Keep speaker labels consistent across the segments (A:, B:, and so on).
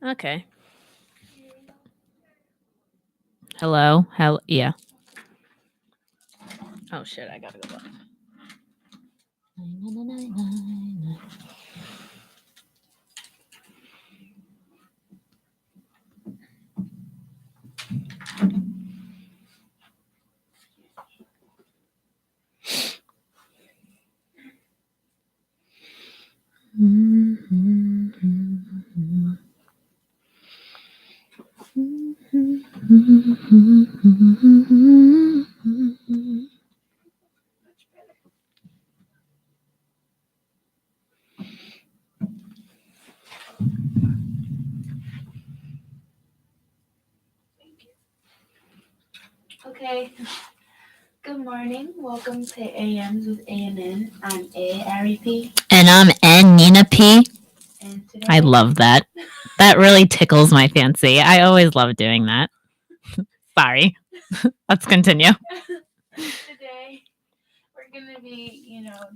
A: Okay. Hello? Yeah. Oh, shit. I gotta go live.
B: Okay. Good morning. Welcome to AMs with ANN. I'm A. Ari P.
A: And I'm N. Nina P.
B: And today
A: I love that. That really tickles my fancy. I always love doing that. Sorry. Let's continue.
B: Today we're gonna be,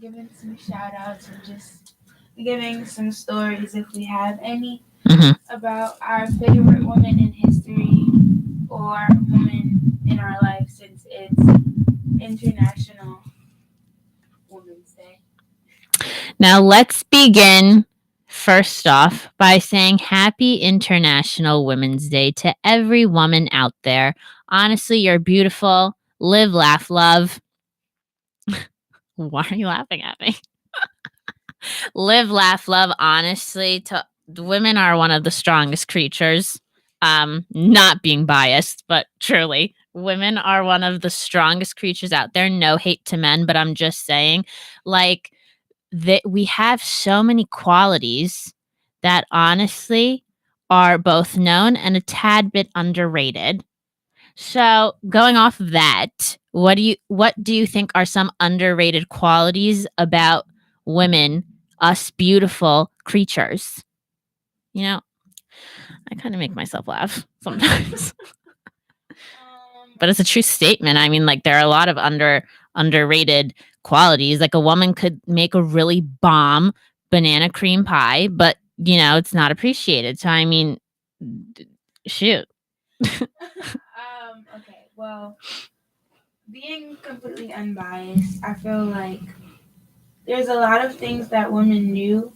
B: giving some shout outs and just giving some stories if we have any about our favorite woman in history or woman in our life since it's International Women's Day.
A: Now let's begin first off by saying Happy International Women's Day to every woman out there. Honestly, you're beautiful. Live, laugh, love. Why are you laughing at me? Live, laugh, love. Honestly, women are one of the strongest creatures. Not being biased, but truly, women are one of the strongest creatures out there. No hate to men, but I'm just saying, like, that we have so many qualities that honestly are both known and a tad bit underrated. So, going off of that, what do you think are some underrated qualities about women, us beautiful creatures? I kind of make myself laugh sometimes. But it's a true statement. I mean, like, there are a lot of underrated qualities. Like, a woman could make a really bomb banana cream pie, but it's not appreciated. So, I mean, shoot.
B: Okay. Well, being completely unbiased, I feel like there's a lot of things that women do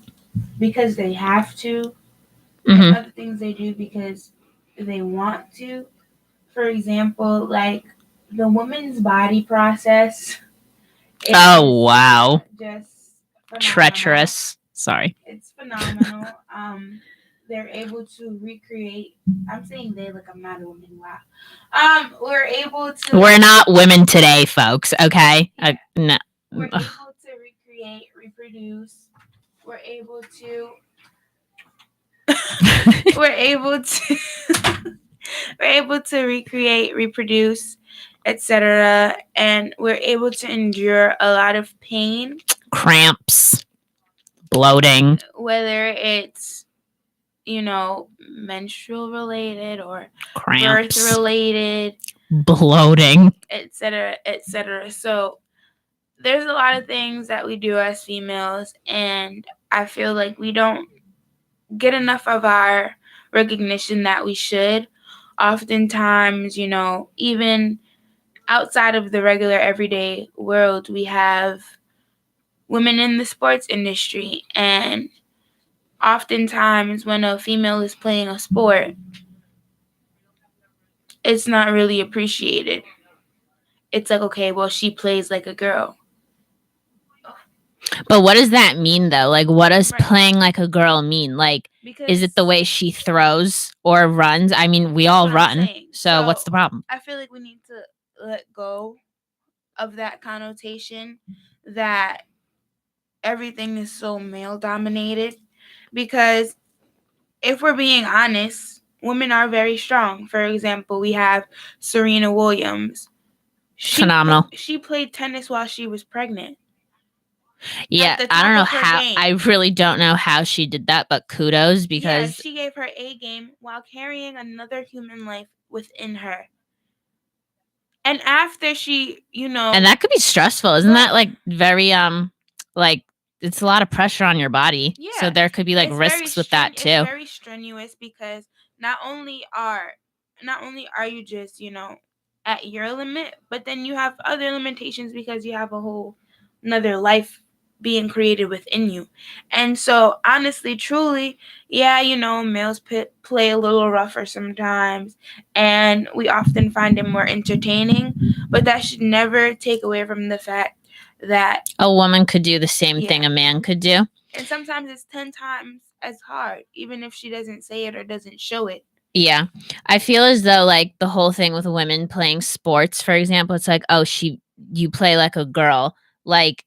B: because they have to, and other things they do because they want to. For example, like the woman's body process.
A: Oh, wow.
B: Just phenomenal.
A: Treacherous. Sorry.
B: It's phenomenal. They're able to recreate. I'm saying they, like I'm not a woman. Wow. We're able to.
A: We're not women today, folks. Okay. Yeah. No.
B: We're able to recreate, reproduce. We're able to. we're able to. we're able to recreate, reproduce, etc. And we're able to endure a lot of pain,
A: cramps, bloating,
B: whether it's menstrual related or
A: cramps,
B: birth related,
A: bloating,
B: etc., etc. So there's a lot of things that we do as females, and I feel like we don't get enough of our recognition that we should. Oftentimes, even outside of the regular everyday world, we have women in the sports industry, and oftentimes when a female is playing a sport, it's not really appreciated. It's like, okay, well, she plays like a girl.
A: But what does that mean, though? Like, what does playing like a girl mean? Like, is it the way she throws or runs? I mean, we all run. So what's the problem?
B: I feel like we need to let go of that connotation that everything is so male dominated, because if we're being honest, women are very strong. For example, we have Serena Williams.
A: Phenomenal.
B: She played tennis while she was pregnant.
A: Yeah, I don't know how. I really don't know how she did that, but kudos, because
B: she gave her A game while carrying another human life within her. And after she,
A: and that could be stressful, isn't that like very like it's a lot of pressure on your body. So
B: Yeah,
A: there could be like
B: it's very
A: risks with that
B: it's
A: too.
B: very strenuous because not only are you just, at your limit, but then you have other limitations because you have a whole another life being created within you. And so honestly, truly, yeah, males play a little rougher sometimes, and we often find it more entertaining, but that should never take away from the fact that
A: A woman could do the same thing
B: Yeah.
A: a man could do.
B: and sometimes it's 10 times as hard, even if she doesn't say it or doesn't show it.
A: Yeah. I feel as though like the whole thing with women playing sports, for example, it's like, oh, you play like a girl. Like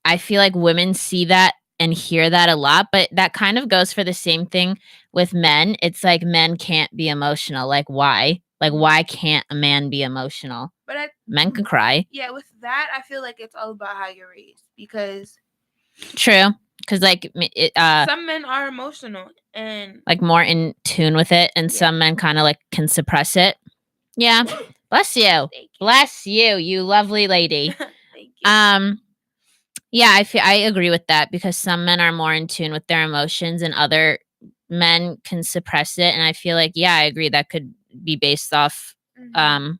A: I feel like women see that and hear that a lot, but that kind of goes for the same thing with men. It's like men can't be emotional. Like why? Like why can't a man be emotional?
B: But
A: Men can cry.
B: yeah, with that, I feel like it's all about how you're raised, because
A: True. Because like
B: some men are emotional and
A: like more in tune with it, and
B: Yeah.
A: some men kind of like can suppress it. Yeah. Bless you.
B: Thank you.
A: Bless you, you lovely lady.
B: Thank you.
A: Yeah, I agree with that because some men are more in tune with their emotions and other men can suppress it. And I feel like, yeah, I agree that could be based off
B: Mhm.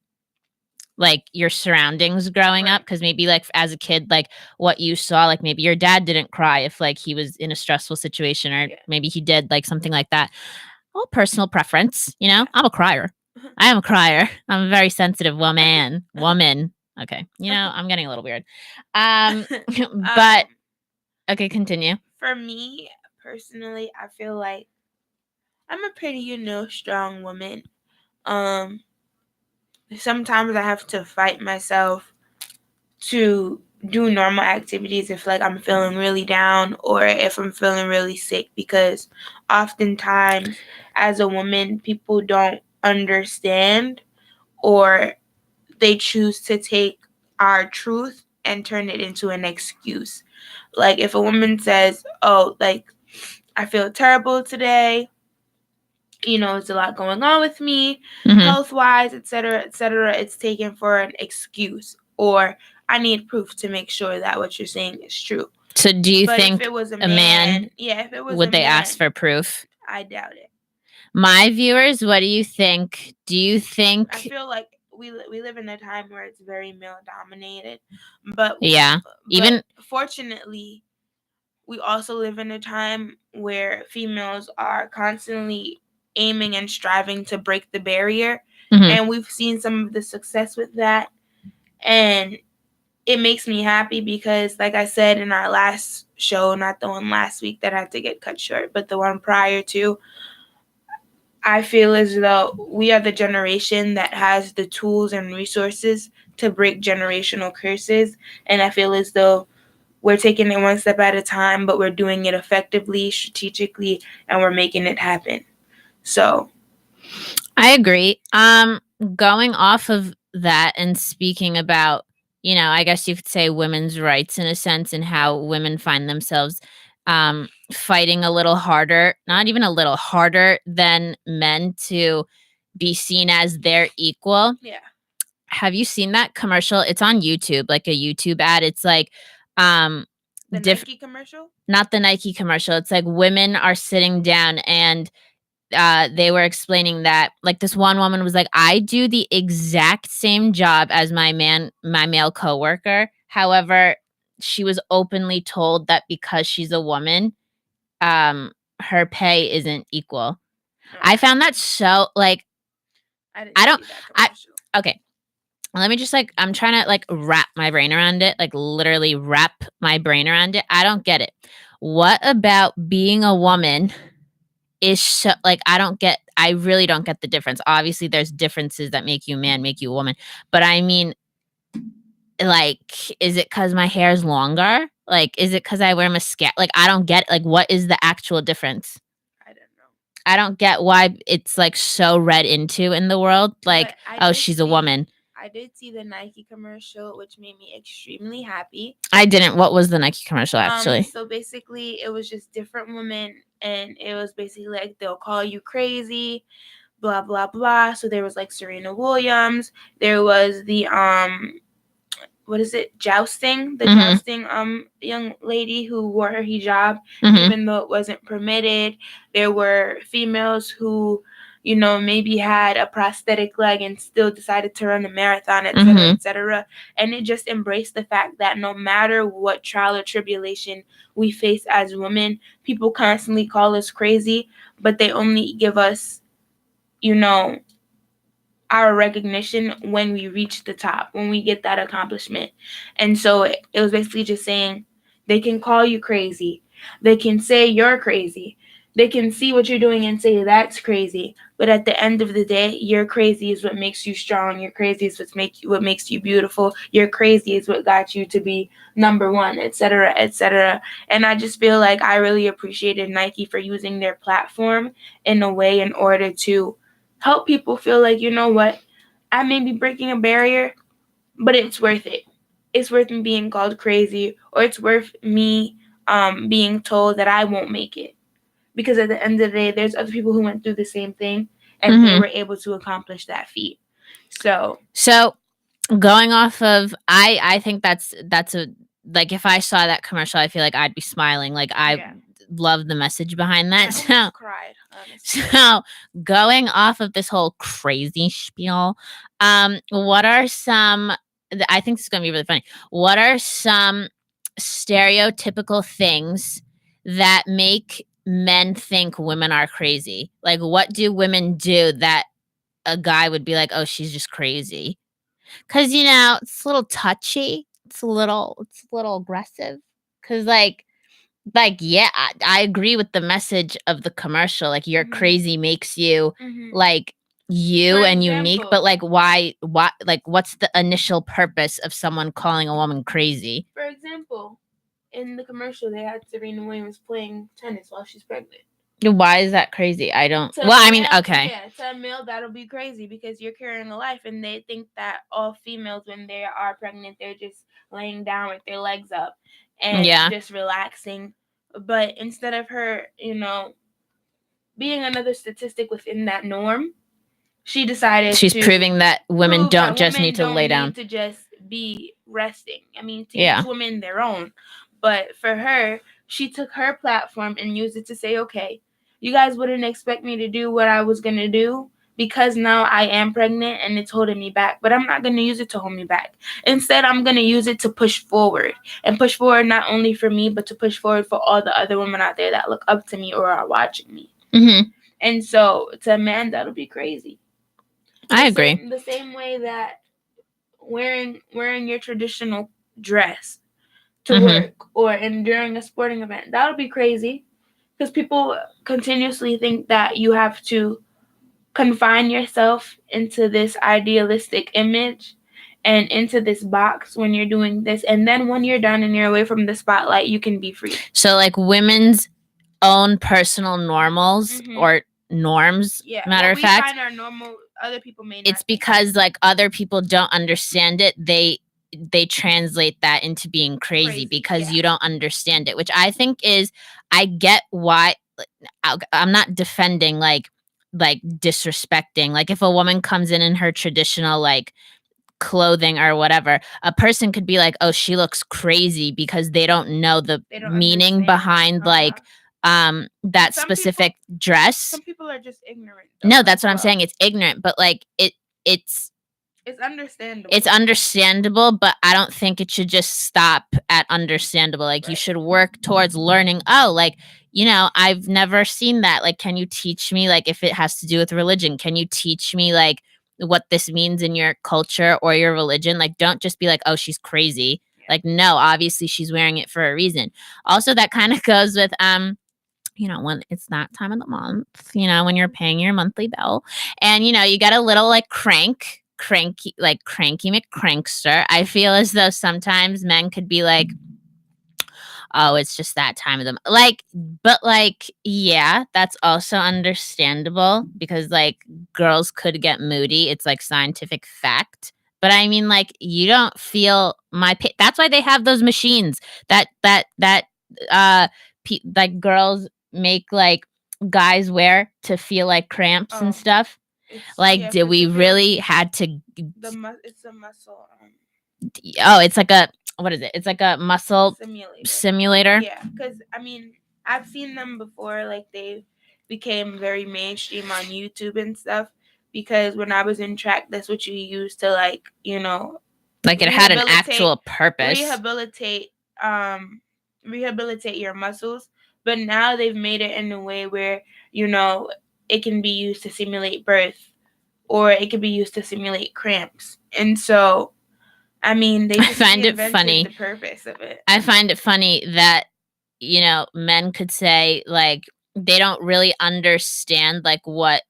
A: like your surroundings growing up.
B: Right.
A: Cause maybe like as a kid, like what you saw, like maybe your dad didn't cry if like he was in a stressful situation, or
B: Yeah.
A: maybe he did, like something like that. All personal preference, you know?
B: Yeah.
A: I'm a crier. I am a crier. I'm a very sensitive woman. Okay. You know, I'm getting a little weird. But okay, continue.
B: For me personally, I feel like I'm a pretty, strong woman. Sometimes I have to fight myself to do normal activities if like I'm feeling really down or if I'm feeling really sick, because oftentimes as a woman people don't understand, or they choose to take our truth and turn it into an excuse. Like if a woman says, "Oh, like I feel terrible today, it's a lot going on with me, health wise, etc., etc." It's taken for an excuse, or I need proof to make sure that what you're saying is true.
A: So do you
B: But
A: think
B: if it was a
A: man,
B: if it was
A: would
B: a
A: they
B: man,
A: ask for proof?
B: I doubt it.
A: My viewers, what do you think? Do you
B: I
A: think
B: feel like we live in a time where it's very male dominated, but
A: yeah, even
B: fortunately, we also live in a time where females are constantly aiming and striving to break the barrier, and we've seen some of the success with that, and it makes me happy because, like I said in our last show, not the one last week that had to get cut short, but the one prior to, I feel as though we are the generation that has the tools and resources to break generational curses, and I feel as though we're taking it one step at a time, but we're doing it effectively, strategically, and we're making it happen. So
A: I agree. Going off of that and speaking about, you know, I guess you could say women's rights in a sense, and how women find themselves fighting a little harder, not even a little harder than men to be seen as their equal.
B: yeah.
A: Have you seen that commercial? It's on YouTube, like a YouTube ad. It's like um
B: The Nike commercial?
A: not the Nike commercial. It's like women are sitting down and they were explaining that like this one woman was like, I do the exact same job as my male coworker. However, she was openly told that because she's a woman, her pay isn't equal. I found that so like I don't I okay. Let me just like I'm trying to like wrap my brain around it, like literally wrap my brain around it. I don't get it. What about being a woman is so like I really don't get the difference. Obviously there's differences that make you a man, make you a woman. But I mean, like, is it because my hair is longer? Like, is it because I wear mascara? Like, I don't get like what is the actual difference?
B: I don't know.
A: I don't get why it's like so read into in the world. Like, oh, she's a woman.
B: I did see the Nike commercial, which made me extremely happy.
A: I didn't. What was the Nike commercial actually?
B: So basically, it was just different women, and it was basically like they'll call you crazy, blah blah blah. So there was like Serena Williams. There was the what is it, jousting, the
A: Mhm.
B: jousting young lady who wore her hijab
A: Mhm.
B: even though it wasn't permitted. There were females who, you know, maybe had a prosthetic leg and still decided to run a marathon, etc.,
A: Mhm.
B: etc. And it just embraced the fact that no matter what trial or tribulation we face as women, people constantly call us crazy, but they only give us, you know, our recognition when we reach the top, when we get that accomplishment. And so it was basically just saying they can call you crazy, they can say you're crazy, they can see what you're doing and say that's crazy, but at the end of the day, your crazy is what makes you strong, your crazy is what makes you beautiful, your crazy is what got you to be number one, etc., etc. And I just feel like I really appreciated Nike for using their platform in a way in order to help people feel like, you know what, I may be breaking a barrier, but it's worth it. It's worth me being called crazy, or it's worth me being told that I won't make it. Because at the end of the day, there's other people who went through the same thing and they were able to accomplish that feat. So
A: going off of, I think that's a, like, if I saw that commercial, I feel like I'd be smiling. Like, I love the message behind that.
B: I almost cried, honestly.
A: So going off of this whole crazy spiel, what are some? I think this is going to be really funny. What are some stereotypical things that make men think women are crazy? Like, what do women do that a guy would be like, "Oh, she's just crazy"? Because it's a little touchy. It's a little aggressive. Because yeah, I agree with the message of the commercial. Like, your crazy makes you like you
B: For
A: and unique,
B: example.
A: but like, why, like, what's the initial purpose of someone calling a woman crazy?
B: For example, in the commercial, they had Serena Williams playing tennis while she's pregnant.
A: Why is that crazy? I don't.
B: To
A: Well,
B: a
A: I mean,
B: male,
A: okay.
B: Yeah, to a male, that'll be crazy because you're carrying a life, and they think that all females, when they are pregnant, they're just laying down with their legs up and
A: Yeah.
B: just relaxing. But instead of her, you know, being another statistic within that norm, she decided
A: She's
B: to
A: proving that women
B: prove
A: don't
B: that
A: just
B: women
A: need to
B: don't
A: lay
B: need
A: down.
B: to just be resting. I mean, to
A: Yeah.
B: each woman their own. But for her, she took her platform and used it to say, okay, you guys wouldn't expect me to do what I was going to do because now I am pregnant and it's holding me back. But I'm not going to use it to hold me back. Instead, I'm going to use it to push forward. And push forward not only for me, but to push forward for all the other women out there that look up to me or are watching me.
A: Mm-hmm.
B: And so to a man, that'll be crazy.
A: I agree.
B: The same way that wearing your traditional dress to work or during a sporting event, that'll be crazy because people continuously think that you have to confine yourself into this idealistic image and into this box when you're doing this, and then when you're done and you're away from the spotlight, you can be free.
A: So, like, women's own personal normals or norms, matter of fact,
B: find our normal, other people may not.
A: It's because like other people don't understand it. They translate that into being crazy because you don't understand it, which I think is, I get why. I'm not defending like disrespecting. Like, if a woman comes in her traditional like clothing or whatever, a person could be like, "Oh, she looks crazy," because they don't know the meaning behind like that specific dress.
B: Some people are just ignorant.
A: No, that's what I'm saying. It's ignorant, but like it's
B: understandable.
A: It's understandable, but I don't think it should just stop at understandable. Like, you should work towards learning. Oh, like, I've never seen that. Like, can you teach me, like, if it has to do with religion, can you teach me like what this means in your culture or your religion? Like, don't just be like, "Oh, she's crazy." Like, no, obviously she's wearing it for a reason. Also, that kind of goes with when it's that time of the month, when you're paying your monthly bill and, you get a little like cranky McCrankster. I feel as though sometimes men could be like, "Oh, it's just that time of the but like, yeah, that's also understandable because like girls could get moody. It's like scientific fact. But I mean, like, you don't feel that's why they have those machines that like girls make like guys wear to feel like cramps and stuff. Like, did we really had to?
B: It's a muscle.
A: Oh, it's like a what is it? It's like a muscle simulator.
B: Yeah, because I mean, I've seen them before. Like they became very mainstream on YouTube and stuff. Because when I was in track, that's what you use to like
A: like it had an actual purpose.
B: Rehabilitate your muscles. But now they've made it in a way where it can be used to simulate birth, or it can be used to simulate cramps. And so, I mean, they just
A: find it funny.
B: The purpose of it.
A: I find it funny that men could say like they don't really understand like what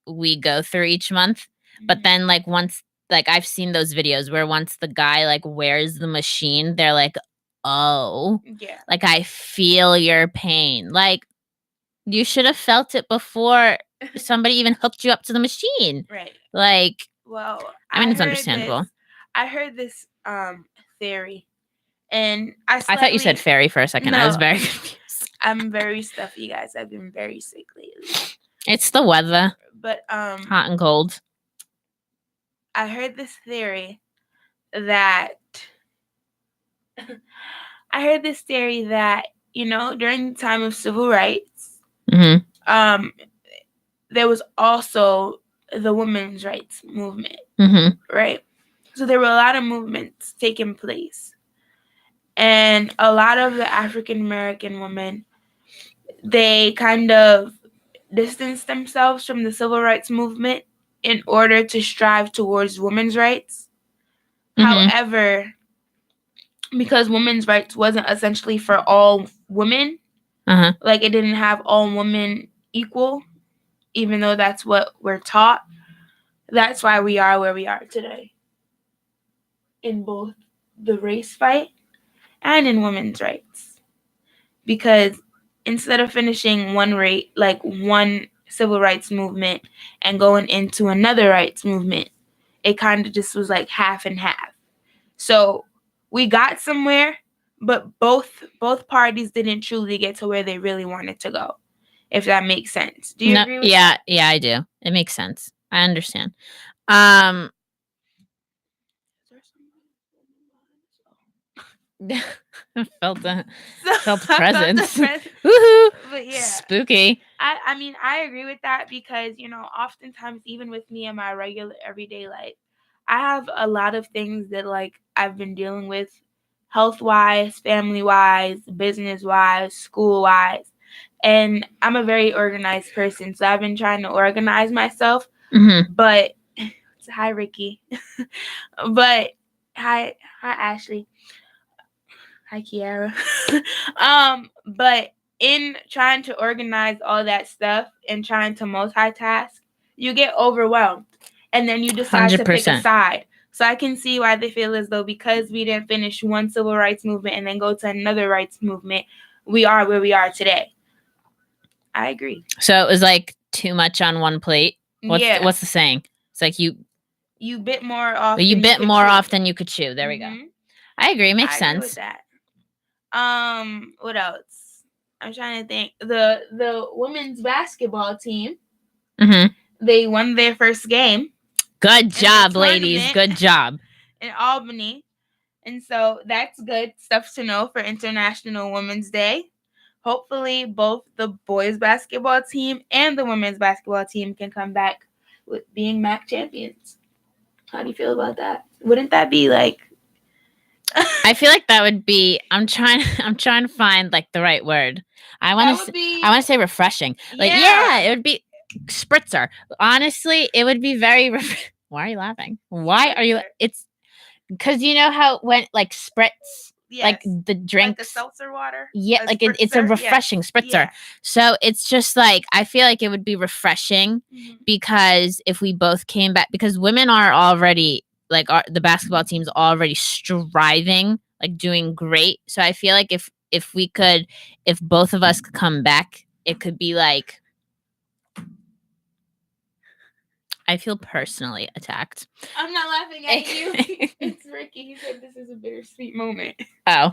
A: we go through each month, but then like once like I've seen those videos where once the guy like wears the machine, they're like, oh,
B: yeah,
A: like I feel your pain. Like you should have felt it before somebody even hooked you up to the machine.
B: Right.
A: Like,
B: well,
A: I mean, it's understandable.
B: I heard this theory, and I
A: thought you said fairy for a second.
B: No,
A: I was very confused.
B: I'm very stuffy, guys. I've been very sick lately.
A: It's the weather.
B: But
A: hot and cold.
B: I heard this theory that during the time of civil rights, there was also the women's rights movement, right? So there were a lot of movements taking place, and a lot of the African American women, they kind of distanced themselves from the civil rights movement in order to strive towards women's rights. However, because women's rights wasn't essentially for all women, like it didn't have all women equal, even though that's what we're taught. That's why we are where we are today, in both the race fight and in women's rights. Because instead of finishing one civil rights movement and going into another rights movement, it kind of just was like half and half. So we got somewhere, but both parties didn't truly get to where they really wanted to go, if that makes sense. Do you agree with that?
A: Yeah, I do. It makes sense. I understand. felt presence. Woohoo!
B: But yeah,
A: spooky.
B: I mean, I agree with that because oftentimes, even with me in my regular everyday life, I have a lot of things that like I've been dealing with, health wise, family wise, business wise, school wise, and I'm a very organized person, so I've been trying to organize myself. But hi, Ricky. But hi, Ashley. Hi, Kiara. But in trying to organize all that stuff and trying to multitask, you get overwhelmed. And then you decide 100%. To pick a side. So I can see why they feel as though because we didn't finish one civil rights movement and then go to another rights movement, we are where we are today. I agree.
A: So it was like too much on one plate. What's the saying? It's like you
B: bit more off.
A: You bit more off than you could chew. There we go. I agree. Makes sense.
B: Agree with that. What else? I'm trying to think. The women's basketball team. They won their first game.
A: Good job, ladies. Good job.
B: In Albany. And so that's good stuff to know for International Women's Day. Hopefully both the boys basketball team and the women's basketball team can come back with being MAC champions. How do you feel about that? Wouldn't that be like
A: I feel like that would be I'm trying to find like the right word. I want to say refreshing. Like yeah, it would be spritzer. Honestly, it would be very Why are you laughing? Why are you It's because you know how when like spritz like the drinks,
B: like the seltzer water.
A: Yeah, like it's a refreshing spritzer. Yeah. So it's just like I feel like it would be refreshing because if we both came back, because women are already like the basketball team's already striving, like doing great. So I feel like if both of us could come back, it could be like. I feel personally attacked.
B: I'm not laughing at you. It's Ricky. He said this is a bittersweet moment.
A: Oh.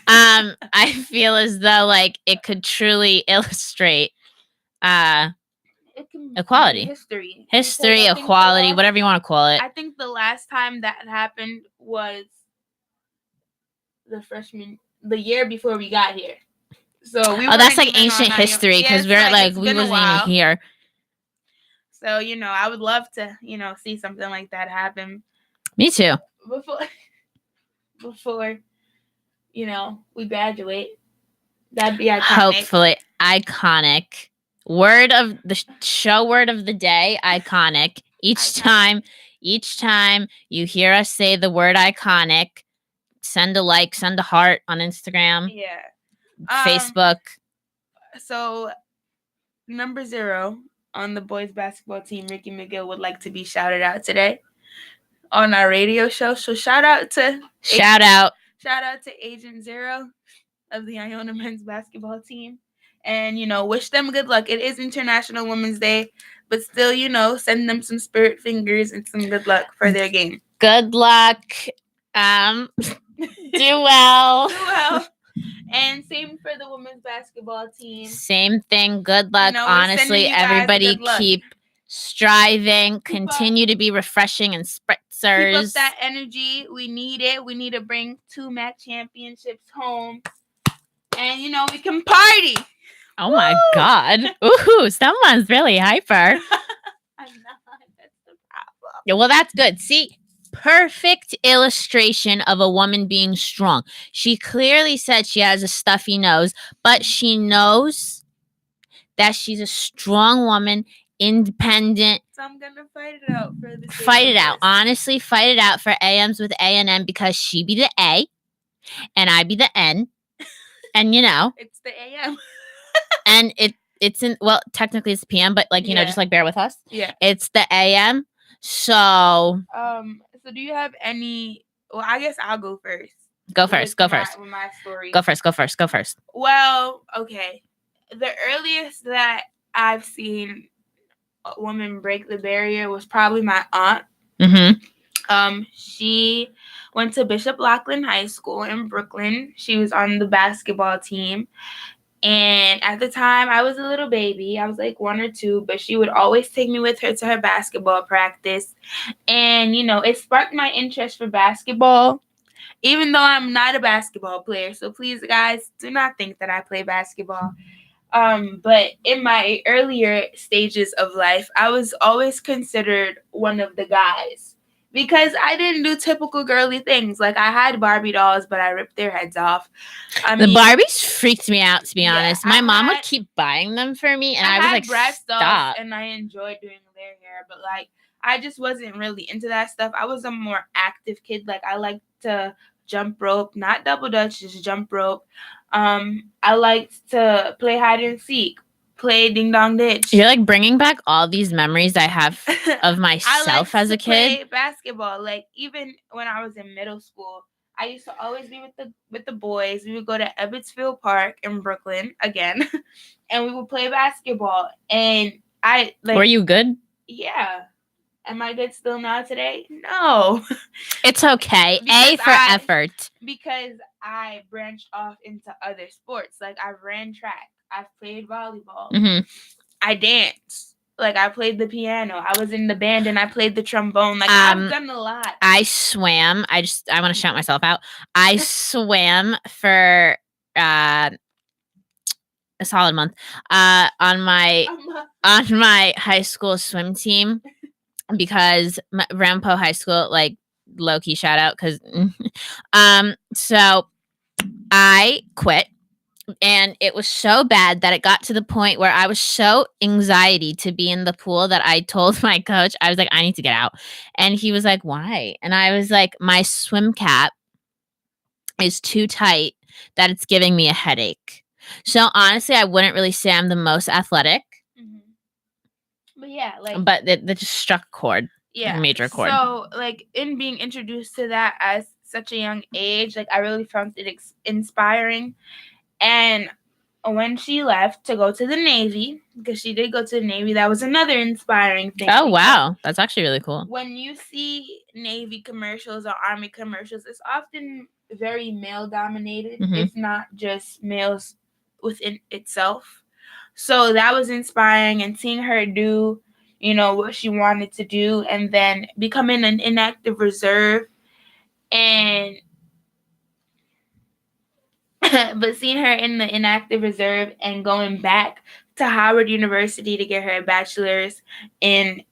A: I feel as though like it could truly illustrate equality. History, equality, whatever you want to call it.
B: I think the last time that happened was the year before we got here. So we
A: that's
B: weren't
A: like
B: even
A: ancient
B: on
A: history because
B: it's
A: we're like
B: it's
A: we
B: been a
A: wasn't even
B: while.
A: here.
B: So, I would love to, see something like that happen
A: Me too.
B: before, we graduate. That'd be iconic.
A: Hopefully iconic. Word of the show word of the day, iconic. Each time you hear us say the word iconic, send a like, send a heart on Instagram,
B: Yeah.
A: Facebook.
B: So number 0 on the boys basketball team, Ricky McGill, would like to be shouted out today on our radio show. So shout out to Agent Zero of the Iona men's basketball team. And, wish them good luck. It is International Women's Day, but still, send them some spirit fingers and some good luck for their game.
A: Good luck. Do well.
B: And same for the women's basketball team.
A: Same thing. Good luck. Honestly, everybody keep striving. Continue to be refreshing and spritzers.
B: Keep up that energy. We need it. We need to bring 2 MAC championships home. And, we can party.
A: Oh, my God. Ooh, someone's really hyper.
B: I'm not. That's the problem.
A: Yeah, well, that's good. See? Perfect illustration of a woman being strong. She clearly said she has a stuffy nose, but she knows that she's a strong woman, independent.
B: So I'm gonna fight it out for the
A: fight it out. Honestly, fight it out for AMs with A and M because she be the A and I be the N. And
B: it's the AM.
A: And it's in technically it's PM, but just bear with us.
B: Yeah.
A: It's the AM. So
B: so do you have any? Well, I guess I'll go first.
A: Go first.
B: With my story.
A: Go first.
B: Well, okay. The earliest that I've seen a woman break the barrier was probably my aunt.
A: Mm-hmm.
B: She went to Bishop Loughlin High School in Brooklyn. She was on the basketball team. And at the time, I was a little baby. I was like 1 or 2, but she would always take me with her to her basketball practice. And, it sparked my interest for basketball, even though I'm not a basketball player. So please, guys, do not think that I play basketball. But in my earlier stages of life, I was always considered one of the guys. Because I didn't do typical girly things. Like, I had Barbie dolls, but I ripped their heads off.
A: The Barbies freaked me out, to be honest. My mom would keep buying them for me, and I was like,
B: Bratz
A: stop.
B: Dolls, and I enjoyed doing their hair, but, I just wasn't really into that stuff. I was a more active kid. I liked to jump rope, not double dutch, just jump rope. I liked to play hide and seek. Play ding dong ditch.
A: You're bringing back all these memories I have of myself as a kid.
B: Play basketball. Even when I was in middle school, I used to always be with the boys. We would go to Ebbetsfield Park in Brooklyn again, and we would play basketball. And I
A: Were you good?
B: Yeah. Am I good still now today? No.
A: It's okay. A for effort.
B: Because I branched off into other sports. I ran track. I played volleyball.
A: Mm-hmm.
B: I danced. I played the piano. I was in the band and I played the trombone. I've done a lot.
A: I swam. I want to shout myself out. I swam for a solid month on my high school swim team because Rampo High School, low-key shout out because so I quit. And it was so bad that it got to the point where I was so anxiety to be in the pool that I told my coach, I was like, I need to get out. And he was like, why? And I was like, my swim cap is too tight that it's giving me a headache. So honestly, I wouldn't really say I'm the most athletic.
B: Mm-hmm. But yeah,
A: But that just struck a chord.
B: Yeah.
A: A major chord.
B: So, in being introduced to that at such a young age, I really found it inspiring. And when she left to go to the Navy, because she did go to the Navy, that was another inspiring thing.
A: Oh, wow. That's actually really cool.
B: When you see Navy commercials or Army commercials, it's often very male-dominated.
A: Mm-hmm.
B: It's not just males within itself. So that was inspiring, and seeing her do, what she wanted to do, and then becoming an inactive reserve. And but seeing her in the inactive reserve and going back to Howard University to get her bachelor's in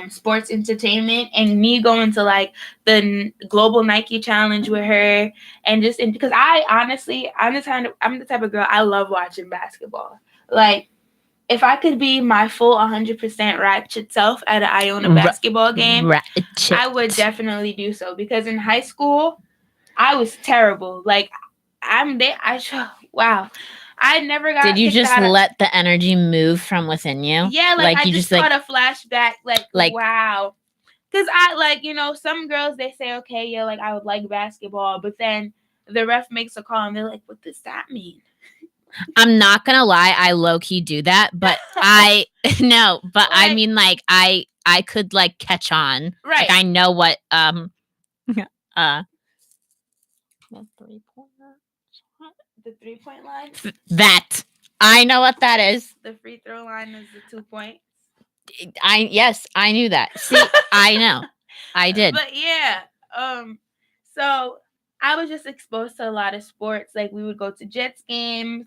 B: sports entertainment, and me going to like the global Nike challenge with her, and just because I honestly I'm the type of girl, I love watching basketball. Like, if I could be my full 100% ratchet self at an Iona basketball game,
A: Ratchet.
B: I would definitely do so, because in high school I was terrible. Like, wow. I never got.
A: Did you just let the energy move from within you?
B: Yeah, like I you just caught a flashback. Like wow. Because I like, some girls, they say, okay, yeah, like I would like basketball, but then the ref makes a call and they're like, what does that mean?
A: I'm not gonna lie, I low key do that, but I no, but I mean, like I could like catch on,
B: right?
A: Like I know what
B: the 3-point line.
A: That I know what that is.
B: The free throw line is the 2 points.
A: Yes, I knew that. See, I know, I did.
B: But yeah, so I was just exposed to a lot of sports. Like, we would go to Jets games.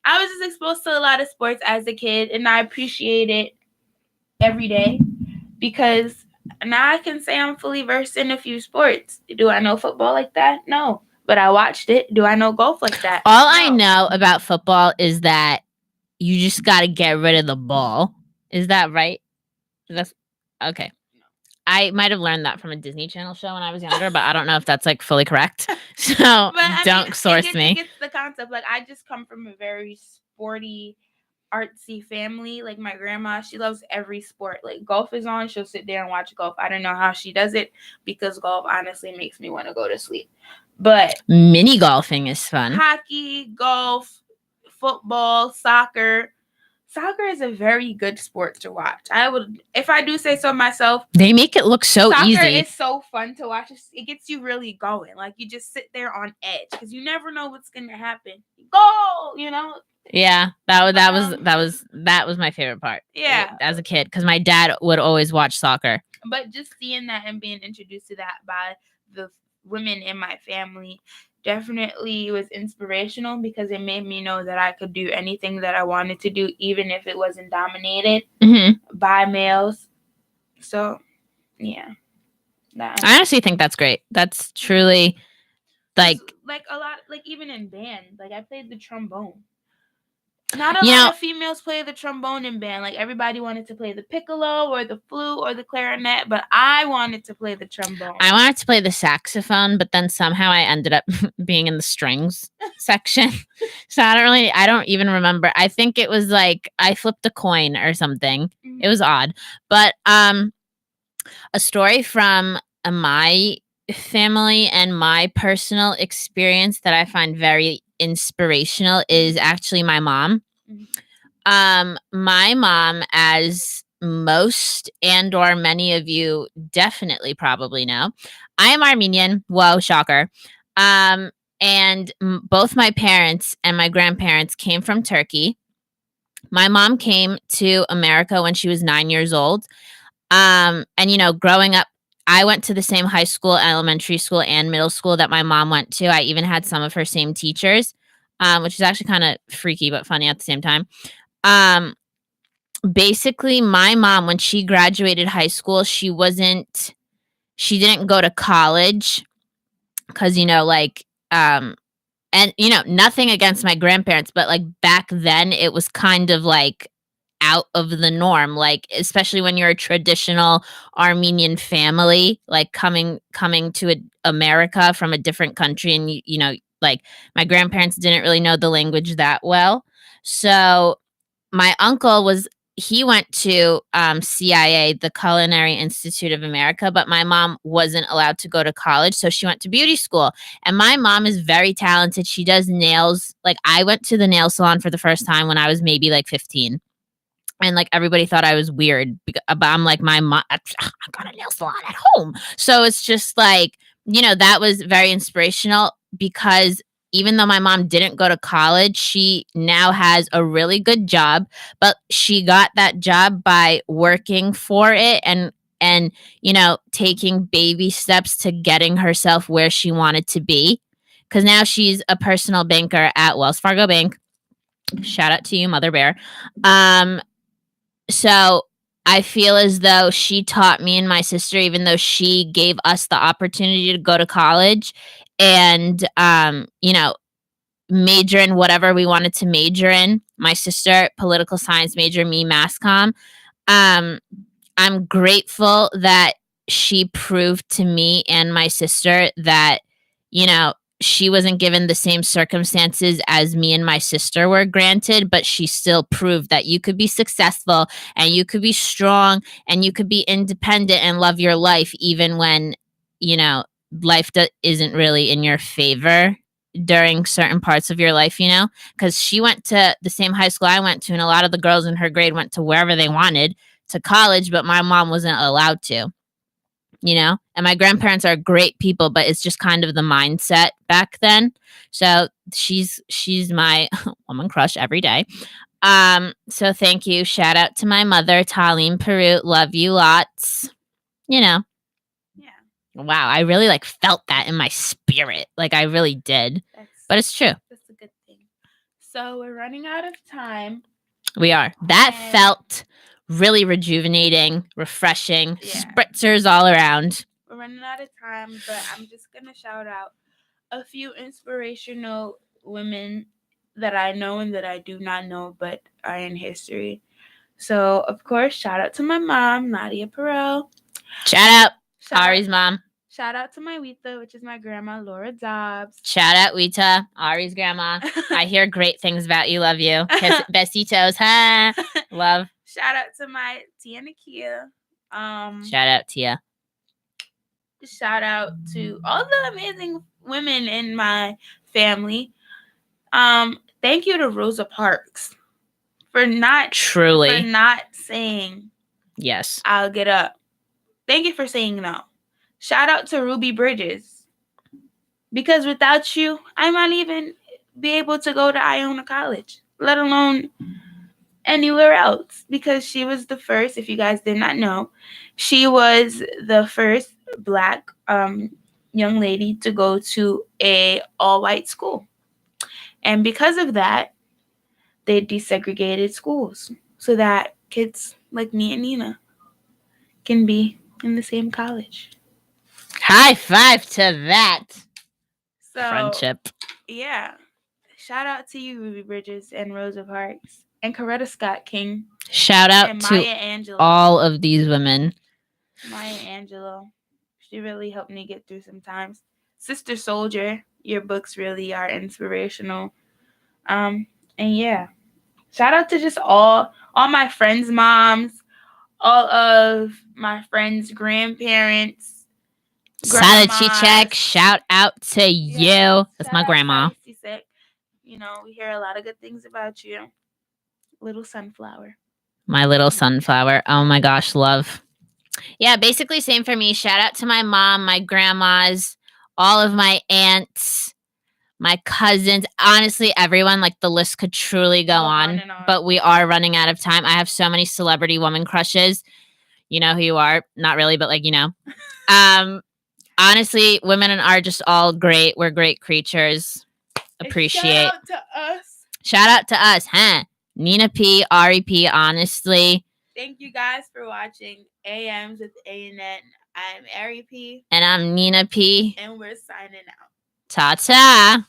B: I was just exposed to a lot of sports as a kid, and I appreciate it every day, because now I can say I'm fully versed in a few sports. Do I know football like that? No. But I watched it. Do I know golf like that?
A: All I know about football is that you just got to get rid of the ball. Is that right? That's okay. I might have learned that from a Disney Channel show when I was younger, but I don't know if that's like fully correct. So don't source me.
B: It gets the concept. Like, I just come from a very sporty, artsy family. Like, my grandma, she loves every sport. Like, golf is on, she'll sit there and watch golf. I don't know how she does it, because golf honestly makes me want to go to sleep. But
A: mini golfing is fun.
B: Hockey, golf, football, soccer. Soccer is a very good sport to watch. I would, if I do say so myself.
A: They make it look so easy.
B: Soccer is so fun to watch. It gets you really going. Like, you just sit there on edge, because you never know what's gonna happen. Goal,
A: Yeah, that was my favorite part.
B: Yeah,
A: as a kid, because my dad would always watch soccer.
B: But just seeing that and being introduced to that by the women in my family definitely was inspirational, because it made me know that I could do anything that I wanted to do, even if it wasn't dominated by males. So, yeah.
A: I honestly think that's great. That's truly like
B: a lot, like even in band, like I played the trombone. Not a lot of females play the trombone in band. Like, everybody wanted to play the piccolo or the flute or the clarinet, but I wanted to play the trombone.
A: I wanted to play the saxophone, but then somehow I ended up being in the strings section. So I don't even remember. I think it was like I flipped a coin or something. It was odd. But a story from my family and my personal experience that I find very inspirational is actually my mom. My mom, as most and or many of you definitely probably know, I am Armenian. Whoa, shocker. And both my parents and my grandparents came from Turkey. My mom came to America when she was 9 years old. And growing up, I went to the same high school, elementary school, and middle school that my mom went to. I even had some of her same teachers, which is actually kind of freaky but funny at the same time. Basically, my mom, when she graduated high school, she didn't go to college because, and nothing against my grandparents, but like back then it was kind of like out of the norm, like especially when you're a traditional Armenian family, like coming to America from a different country, and like my grandparents didn't really know the language that well. So my uncle went to CIA, the Culinary Institute of America, but my mom wasn't allowed to go to college, so she went to beauty school. And my mom is very talented. She does nails. Like, I went to the nail salon for the first time when I was maybe like 15. And like everybody thought I was weird, but I'm like, my mom, I got a nail salon at home. So it's just like, that was very inspirational, because even though my mom didn't go to college, she now has a really good job, but she got that job by working for it and taking baby steps to getting herself where she wanted to be. because now she's a personal banker at Wells Fargo Bank. Shout out to you, Mother Bear. So I feel as though she taught me and my sister, even though she gave us the opportunity to go to college and, major in whatever we wanted to major in. My sister, political science major, me, mass comm. I'm grateful that she proved to me and my sister that, she wasn't given the same circumstances as me and my sister were granted, but she still proved that you could be successful and you could be strong and you could be independent and love your life, even when, life isn't really in your favor during certain parts of your life, because she went to the same high school I went to, and a lot of the girls in her grade went to wherever they wanted to college, but my mom wasn't allowed to, and my grandparents are great people, but it's just kind of the mindset back then. So she's my woman crush every day. So thank you. Shout out to my mother, Talim Peru. Love you lots.
B: Yeah.
A: Wow, I really felt that in my spirit. I really did. But it's true.
B: That's a good thing. So we're running out of time.
A: We are. That felt really rejuvenating, refreshing, spritzers all around.
B: We're running out of time, but I'm just going to shout out a few inspirational women that I know and that I do not know, but are in history. So, of course, shout out to my mom, Nadia Perel.
A: Shout out. Ari's mom.
B: Shout out to my Wita, which is my grandma, Laura Dobbs.
A: Shout out, Wita, Ari's grandma. I hear great things about you. Love you. Besitos. Ha. Love.
B: Shout out to my Tia Nakia.
A: Shout out, Tia.
B: Shout out to all the amazing women in my family. Thank you to Rosa Parks for not saying
A: yes.
B: I'll get up. Thank you for saying no. Shout out to Ruby Bridges, because without you, I might even be able to go to Iona College, let alone anywhere else, because she was the first, if you guys did not know, she was the first Black young lady to go to a all-white school. And because of that, they desegregated schools so that kids like me and Nina can be in the same college.
A: High five to that.
B: So,
A: friendship.
B: Yeah. Shout out to you, Ruby Bridges and Rosa Parks and Coretta Scott King.
A: Shout out to Maya Angelou. All of these women.
B: Maya Angelou. She really helped me get through some times. Sister Soldier, your books really are inspirational. And yeah. Shout out to just all my friends' moms, all of my friends' grandparents.
A: Chichek, shout out to you. That's my grandma.
B: We hear a lot of good things about you. Little sunflower.
A: My little sunflower. Oh my gosh, love. Yeah, basically same for me. Shout out to my mom, my grandmas, all of my aunts, my cousins. Honestly, everyone, the list could truly go on. But we are running out of time. I have so many celebrity woman crushes. You know who you are. Not really, but honestly, women are just all great. We're great creatures. Appreciate. Shout out to us, huh? Nina P, Ari P, honestly.
B: Thank you guys for watching AMs with A and N. I'm Ari P.
A: And I'm Nina P.
B: And we're signing out.
A: Ta-ta.